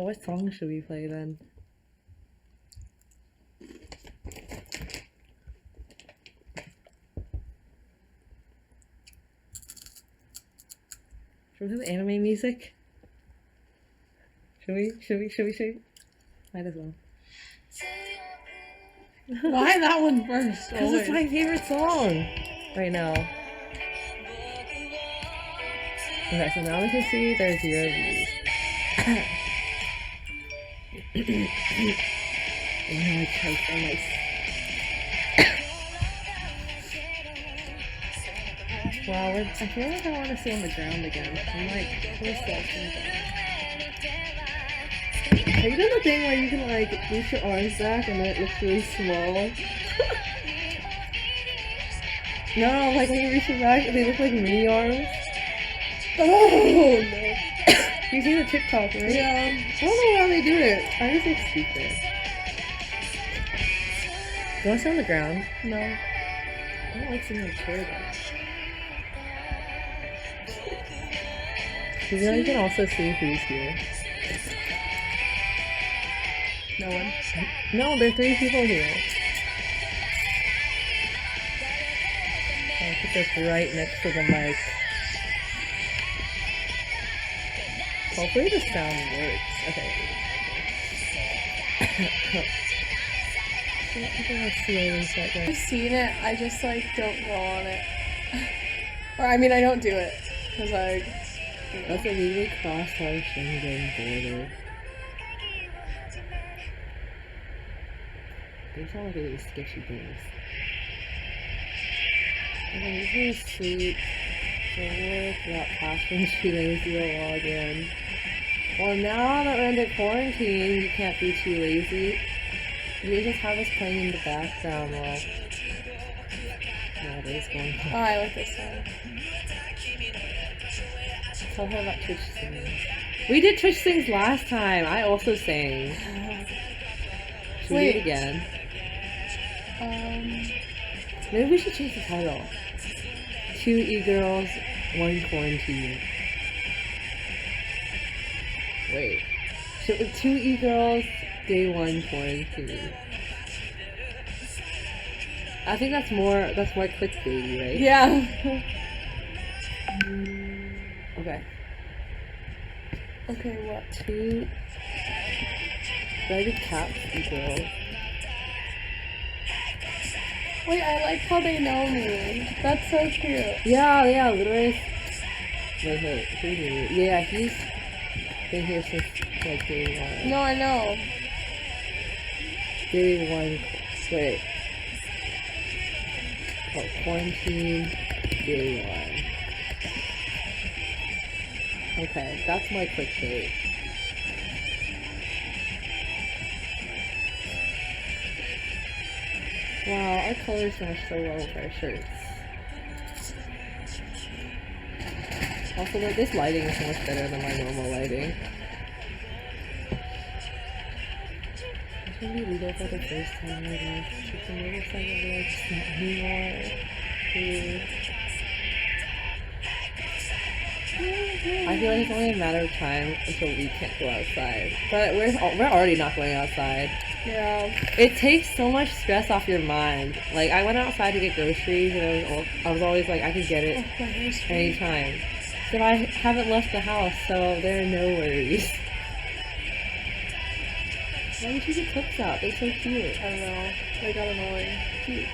What song should we play then? Should we have anime music? Should we? Might as well. Why that one first? Because it's my favorite song right now. Okay, so now we can see there's 0 views. Oh my god, so nice. Wow, I feel like I want to stay on the ground again. I'm like, what's that? Have you done the thing where you can like reach your arms back and then it looks really small? No, like when you reach your back, they look like mini arms. Oh no! You see the TikTok, right? Yeah. I don't know how they do it. I just look stupid. You want to sit on the ground? No. I don't like sitting in a chair though. Because now you can also see who's here. No one. No, there are 3 people here. I'll put this right next to the mic. Hopefully the sound works. Okay. I've seen it, I just like don't go on it. Or I mean I don't do it. Cause I That's a really cross-haired Shingen border. They sound like really sketchy things. Okay, you can sleep. So work without passing too lazy to log in. Well, now that we're under quarantine, you can't be too lazy. You just have us playing in the background while... Yeah, it is going on. oh I like this one. Tell her about Twitch sings. We did Twitch sings last time. I also sang. Should we do it again? Maybe we should change the title. 2 e-girls, 1 quarantine. Wait. So 2 e-girls, day 1 quarantine. I think that's more clickbaity, right? Yeah. Okay. Okay, what? 2 ragged caps e-girls. Wait, I like how they know me. That's so cute. Yeah, literally. Wait, who's he? Yeah, he's been here since like day 1. No, I know. Day 1. Wait. Oh, quarantine. Day 1. Okay, that's my clickbait. Wow, our colors match so well with our shirts. Also, like, this lighting is so much better than my normal lighting. It's gonna be legal for the first time in my life. It's a motorcycle, but like, it's not anymore. Dude. I feel like it's only a matter of time until we can't go outside. But we're already not going outside. Yeah. It takes so much stress off your mind. Like, I went outside to get groceries, and I was always like, I could get it Oh, my hair's anytime. So I haven't left the house, so there are no worries. Why did you get clips out? They're so cute. I don't know. They got annoying. Cute.